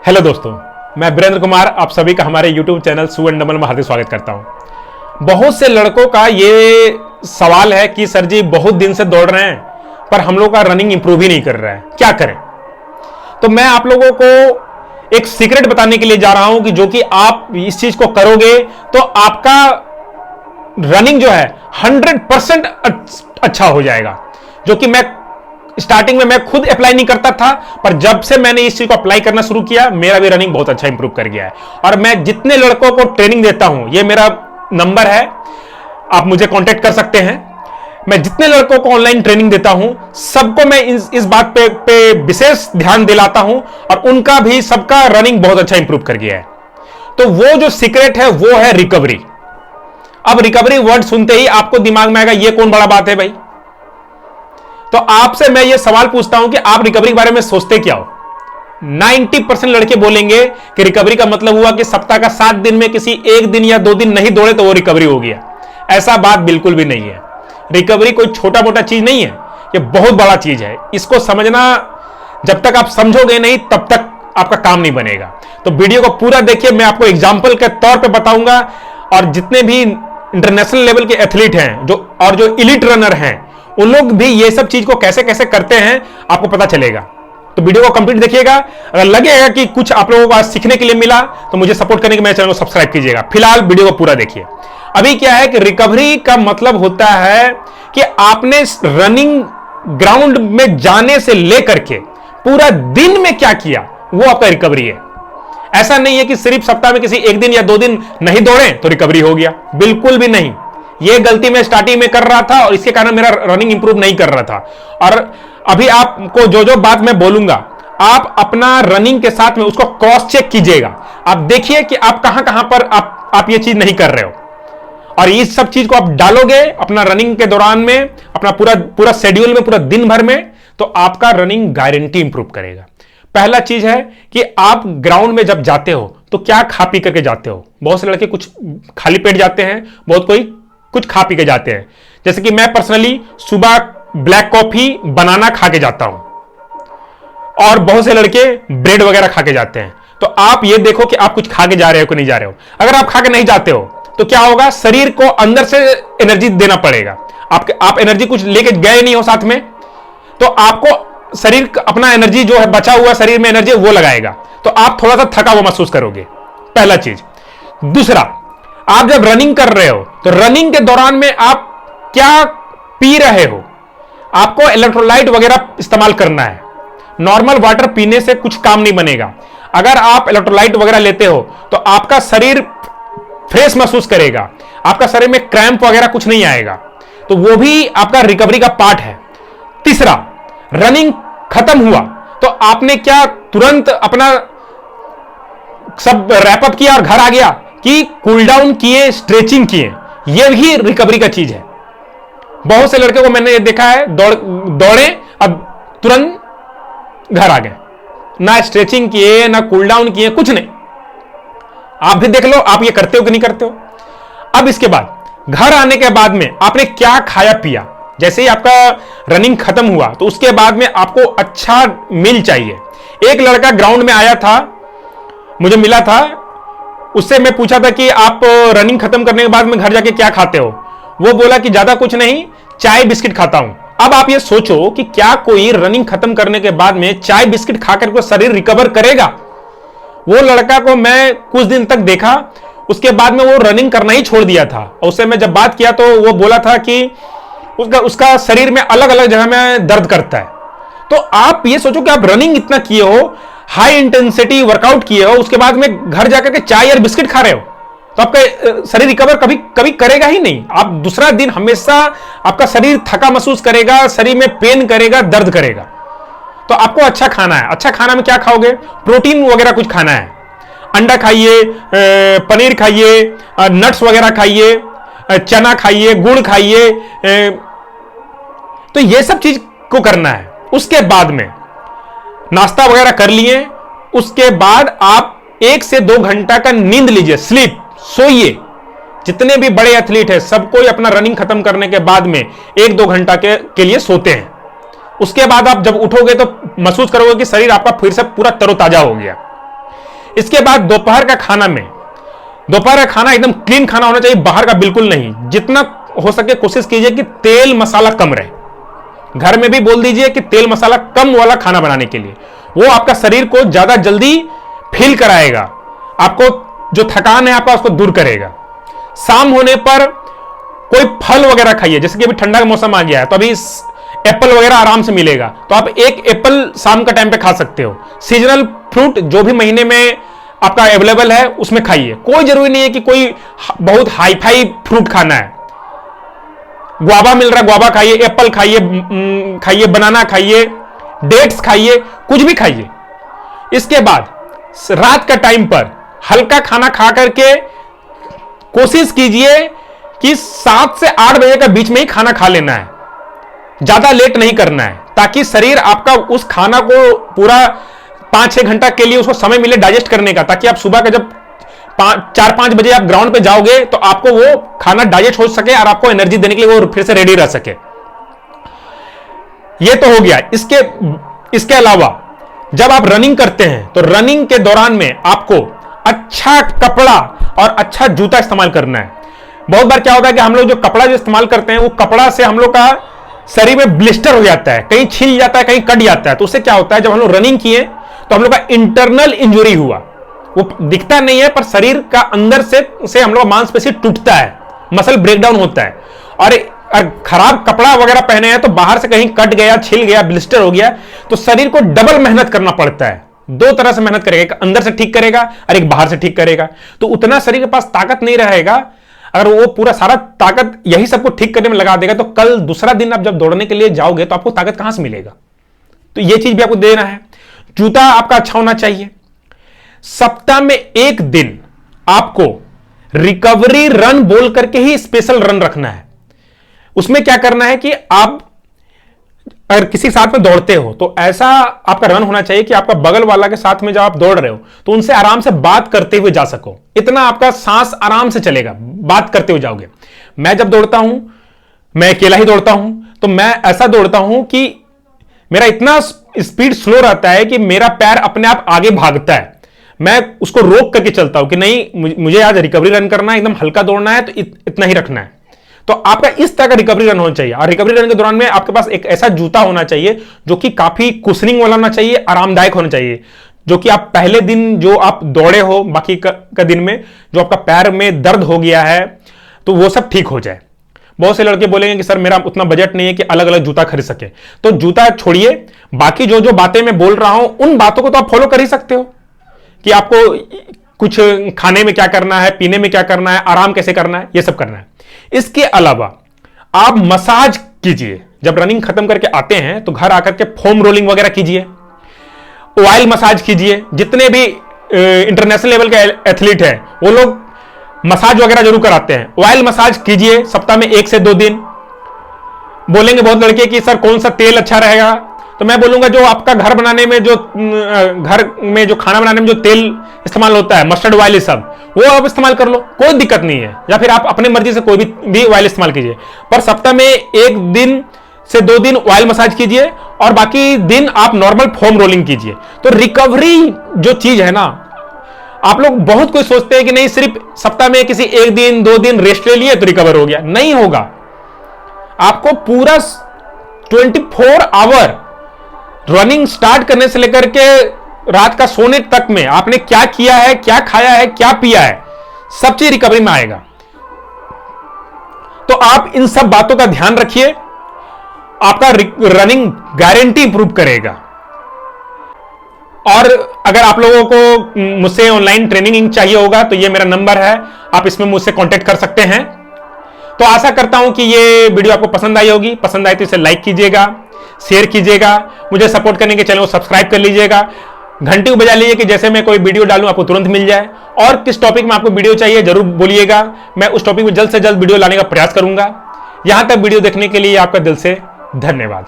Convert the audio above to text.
Hello दोस्तों, मैं वीरेंद्र कुमार आप सभी का हमारे YouTube चैनल सू एंड डबल में हार्दिक स्वागत करता हूं। बहुत से लड़कों का ये सवाल है कि सर जी बहुत दिन से दौड़ रहे हैं पर हम लोग का रनिंग इंप्रूव ही नहीं कर रहा है, क्या करें। तो मैं आप लोगों को एक सीक्रेट बताने के लिए जा रहा हूं कि जो कि आप इस चीज को करोगे तो आपका रनिंग जो है 100% अच्छा हो जाएगा। जो कि मैं स्टार्टिंग में मैं खुद अप्लाई नहीं करता था, पर जब से मैंने इस चीज को अप्लाई करना शुरू किया मेरा भी रनिंग बहुत अच्छा इंप्रूव कर गया है। और मैं जितने लड़कों को ट्रेनिंग देता हूं, ये मेरा नंबर है, आप मुझे कांटेक्ट कर सकते हैं। मैं जितने लड़कों को ऑनलाइन ट्रेनिंग देता हूं सबको मैं इस बात पे विशेष ध्यान दिलाता हूं और उनका भी सबका रनिंग बहुत अच्छा इंप्रूव कर गया है। तो वो जो सीक्रेट है वो है रिकवरी। अब रिकवरी वर्ड सुनते ही आपको दिमाग में आएगा ये कौन बड़ा बात है भाई। तो आपसे मैं ये सवाल पूछता हूं कि आप रिकवरी के बारे में सोचते क्या हो। 90% लड़के बोलेंगे कि रिकवरी का मतलब हुआ कि सप्ताह का 7 दिन में किसी एक दिन या 2 दिन नहीं दौड़े तो वो रिकवरी हो गया। ऐसा बात बिल्कुल भी नहीं है। रिकवरी कोई छोटा मोटा चीज नहीं है, ये बहुत बड़ा चीज है। इसको समझना जब तक आप समझोगे नहीं तब तक आपका काम नहीं बनेगा। तो वीडियो को पूरा देखिए, मैं आपको एग्जाम्पल के तौर पर बताऊंगा। और जितने भी इंटरनेशनल लेवल के एथलीट हैं जो इलीट रनर हैं उन लोग भी ये सब चीज को कैसे कैसे करते हैं आपको पता चलेगा। तो वीडियो को कंप्लीट देखिएगा। अगर लगेगा कि कुछ आप लोगों को आज सीखने के लिए मिला तो मुझे सपोर्ट करने के मेरे चैनल को सब्सक्राइब कीजिएगा। फिलहाल वीडियो को पूरा देखिए। अभी क्या है कि रिकवरी का मतलब होता है कि आपने रनिंग ग्राउंड में जाने से लेकर के पूरा दिन में क्या किया वो आपका रिकवरी है। ऐसा नहीं है कि सिर्फ सप्ताह में किसी एक दिन या 2 दिन नहीं दौड़े तो रिकवरी हो गया, बिल्कुल भी नहीं। ये गलती मैं स्टार्टिंग में कर रहा था और इसके कारण मेरा रनिंग इंप्रूव नहीं कर रहा था। और अभी आपको जो बात मैं बोलूंगा आप अपना रनिंग के साथ में उसको क्रॉस चेक कीजिएगा। आप देखिए कि आप कहां पर आप ये चीज नहीं कर रहे हो और इस सब चीज को आप डालोगे अपना रनिंग के दौरान में, अपना पूरा शेड्यूल में, पूरा दिन भर में, तो आपका रनिंग गारंटी इंप्रूव करेगा। पहला चीज है कि आप ग्राउंड में जब जाते हो तो क्या खा पी करके जाते हो। बहुत से लड़के कुछ खाली पेट जाते हैं, बहुत कोई कुछ खा पी के जाते हैं। जैसे कि मैं पर्सनली सुबह ब्लैक कॉफी बनाना खा के जाता हूं और बहुत से लड़के ब्रेड वगैरह खा के जाते हैं। तो आप ये देखो कि आप कुछ खा के जा रहे हो कि नहीं जा रहे हो। अगर आप खा के नहीं जाते हो तो क्या होगा, शरीर को अंदर से एनर्जी देना पड़ेगा। आप एनर्जी कुछ लेके गए नहीं हो साथ में, तो आपको शरीर अपना एनर्जी जो है बचा हुआ शरीर में एनर्जी वो लगाएगा, तो आप थोड़ा सा थका हुआ महसूस करोगे। पहला चीज। दूसरा, आप जब रनिंग कर रहे हो तो रनिंग के दौरान में आप क्या पी रहे हो। आपको इलेक्ट्रोलाइट वगैरह इस्तेमाल करना है। नॉर्मल वाटर पीने से कुछ काम नहीं बनेगा। अगर आप इलेक्ट्रोलाइट वगैरह लेते हो तो आपका शरीर फ्रेश महसूस करेगा, आपका शरीर में क्रैम्प वगैरह कुछ नहीं आएगा। तो वो भी आपका रिकवरी का पार्ट है। तीसरा, रनिंग खत्म हुआ तो आपने क्या तुरंत अपना सब रैपअप किया और घर आ गया कि कूल डाउन किए, स्ट्रेचिंग किए। यह भी रिकवरी का चीज है। बहुत से लड़के को मैंने देखा है दौड़े अब तुरंत घर आ गए, ना स्ट्रेचिंग किए ना कूल डाउन किए, कुछ नहीं। आप भी देख लो आप ये करते हो कि नहीं करते हो। अब इसके बाद घर आने के बाद में आपने क्या खाया पिया। जैसे ही आपका रनिंग खत्म हुआ तो उसके बाद में आपको अच्छा मील चाहिए। एक लड़का ग्राउंड में आया था, मुझे मिला था, उससे मैं पूछा था कि आप रनिंग खत्म करने के बाद में घर जाके क्या खाते हो। वो बोला कि ज्यादा कुछ नहीं, चाय बिस्किट खाता हूं। अब आप ये सोचो कि क्या कोई रनिंग खत्म करने के बाद में चाय बिस्किट खाकर को शरीर रिकवर करेगा। वो लड़का को मैं कुछ दिन तक देखा, उसके बाद में वो रनिंग करना ही छोड़ दिया था। और उससे मैं जब बात किया तो वो बोला था कि उसका शरीर में अलग अलग जगह में दर्द करता है। तो आप ये सोचो कि आप रनिंग इतना किए हो, हाई इंटेंसिटी वर्कआउट किए हो, उसके बाद में घर जाकर के चाय और बिस्किट खा रहे हो, तो आपका शरीर रिकवर कभी कभी करेगा ही नहीं। आप दूसरा दिन हमेशा आपका शरीर थका महसूस करेगा, शरीर में पेन करेगा, दर्द करेगा। तो आपको अच्छा खाना है। अच्छा खाना में क्या खाओगे, प्रोटीन वगैरह कुछ खाना है। अंडा खाइए, पनीर खाइए, नट्स वगैरह खाइए, चना खाइए, गुड़ खाइए। तो ये सब चीज को करना है। उसके बाद में नाश्ता वगैरह कर लिए, उसके बाद आप 1 से 2 घंटा का नींद लीजिए, स्लीप, सोइए। जितने भी बड़े एथलीट हैं सबको अपना रनिंग खत्म करने के बाद में 1-2 घंटा के लिए सोते हैं। उसके बाद आप जब उठोगे तो महसूस करोगे कि शरीर आपका फिर से पूरा तरोताजा हो गया। इसके बाद दोपहर का खाना में, दोपहर का खाना एकदम क्लीन खाना होना चाहिए, बाहर का बिल्कुल नहीं। जितना हो सके कोशिश कीजिए कि तेल मसाला कम रहे। घर में भी बोल दीजिए कि तेल मसाला कम वाला खाना बनाने के लिए, वो आपका शरीर को ज्यादा जल्दी फील कराएगा, आपको जो थकान है आपका उसको दूर करेगा। शाम होने पर कोई फल वगैरह खाइए, जैसे कि अभी ठंडा का मौसम आ गया है तो अभी एप्पल वगैरह आराम से मिलेगा, तो आप एक एप्पल शाम का टाइम पे खा सकते हो। सीजनल फ्रूट जो भी महीने में आपका अवेलेबल है उसमें खाइए। कोई जरूरी नहीं है कि कोई बहुत हाई फाई फ्रूट खाना है। गुआवा मिल रहा है, गुआवा खाइए, एप्पल खाइए, बनाना खाइए, डेट्स खाइए, कुछ भी खाइए। इसके बाद रात का टाइम पर हल्का खाना खा करके कोशिश कीजिए कि 7 से 8 बजे के बीच में ही खाना खा लेना है, ज्यादा लेट नहीं करना है, ताकि शरीर आपका उस खाना को पूरा 5-6 घंटा के लिए उसको समय मिले डाइजेस्ट करने का, ताकि आप सुबह का जब 4-5 बजे आप ग्राउंड पे जाओगे तो आपको वो खाना डाइजेस्ट हो सके और आपको एनर्जी देने के लिए वो फिर से रेडी रह सके। ये तो हो गया। इसके अलावा जब आप रनिंग करते हैं तो रनिंग के दौरान में आपको अच्छा कपड़ा और अच्छा जूता इस्तेमाल करना है। बहुत बार क्या होता है कि हम लोग जो कपड़ा जो इस्तेमाल करते हैं वो कपड़ा से हम लोग का शरीर में ब्लिस्टर हो जाता है, कहीं छिल जाता है, कहीं कट जाता है। तो उससे क्या होता है, जब हम लोग रनिंग किए तो हम लोग का इंटरनल इंजरी हुआ, वो दिखता नहीं है पर शरीर का अंदर से हम लोग मांसपेशी टूटता है, मसल ब्रेकडाउन होता है। और खराब कपड़ा वगैरह पहने हैं तो बाहर से कहीं कट गया, छिल गया, ब्लिस्टर हो गया, तो शरीर को डबल मेहनत करना पड़ता है। 2 तरह से मेहनत करेगा, एक अंदर से ठीक करेगा और एक बाहर से ठीक करेगा। तो उतना शरीर के पास ताकत नहीं रहेगा। अगर वो पूरा सारा ताकत यही सबको ठीक करने में लगा देगा तो कल दूसरा दिन आप जब दौड़ने के लिए जाओगे तो आपको ताकत कहां से मिलेगा। तो ये चीज भी आपको देना है। जूता आपका अच्छा होना चाहिए। सप्ताह में 1 दिन आपको रिकवरी रन बोल करके ही स्पेशल रन रखना है। उसमें क्या करना है कि आप अगर किसी के साथ में दौड़ते हो तो ऐसा आपका रन होना चाहिए कि आपका बगल वाला के साथ में जब आप दौड़ रहे हो तो उनसे आराम से बात करते हुए जा सको। इतना आपका सांस आराम से चलेगा, बात करते हुए जाओगे। मैं जब दौड़ता हूं, मैं अकेला ही दौड़ता हूं, तो मैं ऐसा दौड़ता हूं कि मेरा इतना स्पीड स्लो रहता है कि मेरा पैर अपने आप आगे भागता है। मैं उसको रोक करके चलता हूं कि नहीं, मुझे आज रिकवरी रन करना है, एकदम हल्का दौड़ना है, तो इतना ही रखना है। तो आपका इस तरह का रिकवरी रन होना चाहिए। और रिकवरी रन के दौरान में आपके पास एक ऐसा जूता होना चाहिए जो कि काफी कुशनिंग वाला होना चाहिए, आरामदायक होना चाहिए, जो कि आप पहले दिन जो आप दौड़े हो, बाकी का दिन में जो आपका पैर में दर्द हो गया है तो वो सब ठीक हो जाए। बहुत से लड़के बोलेंगे कि सर मेरा उतना बजट नहीं है कि अलग अलग जूता खरीद सके। तो जूता छोड़िए, बाकी जो जो बातें मैं बोल रहा हूं उन बातों को तो आप फॉलो कर ही सकते हो कि आपको कुछ खाने में क्या करना है, पीने में क्या करना है, आराम कैसे करना है, ये सब करना है। इसके अलावा आप मसाज कीजिए। जब रनिंग खत्म करके आते हैं तो घर आकर के फोम रोलिंग वगैरह कीजिए, ऑयल मसाज कीजिए। जितने भी इंटरनेशनल लेवल के एथलीट हैं वो लोग मसाज वगैरह जरूर कराते हैं। ऑयल मसाज कीजिए सप्ताह में 1 से 2 दिन। बोलेंगे बहुत लड़के कि सर कौन सा तेल अच्छा रहेगा, तो मैं बोलूंगा जो आपका घर बनाने में जो खाना बनाने में जो तेल इस्तेमाल होता है, मस्टर्ड ऑयल, सब वो आप इस्तेमाल कर लो, कोई दिक्कत नहीं है। या फिर आप अपने मर्जी से कोई भी ऑयल इस्तेमाल कीजिए, पर सप्ताह में 1 दिन से 2 दिन ऑयल मसाज कीजिए और बाकी दिन आप नॉर्मल फोम रोलिंग कीजिए। तो रिकवरी जो चीज है ना, आप लोग बहुत कोई सोचते हैं कि नहीं सिर्फ सप्ताह में किसी 1 दिन 2 दिन रेस्ट ले लिए तो रिकवर हो गया, नहीं होगा। आपको पूरा 24 आवर रनिंग स्टार्ट करने से लेकर के रात का सोने तक में आपने क्या किया है, क्या खाया है, क्या पिया है, सब चीज रिकवरी में आएगा। तो आप इन सब बातों का ध्यान रखिए, आपका रनिंग गारंटी इंप्रूव करेगा। और अगर आप लोगों को मुझसे ऑनलाइन ट्रेनिंग चाहिए होगा तो ये मेरा नंबर है, आप इसमें मुझसे कांटेक्ट कर सकते हैं। तो आशा करता हूं कि ये वीडियो आपको पसंद आई होगी। पसंद आई तो इसे लाइक कीजिएगा, शेयर कीजिएगा, मुझे सपोर्ट करने के चैनल को सब्सक्राइब कर लीजिएगा, घंटी को बजा लीजिए कि जैसे मैं कोई वीडियो डालूं आपको तुरंत मिल जाए। और किस टॉपिक में आपको वीडियो चाहिए जरूर बोलिएगा, मैं उस टॉपिक में जल्द से जल्द वीडियो लाने का प्रयास करूंगा। यहां तक वीडियो देखने के लिए आपका दिल से धन्यवाद।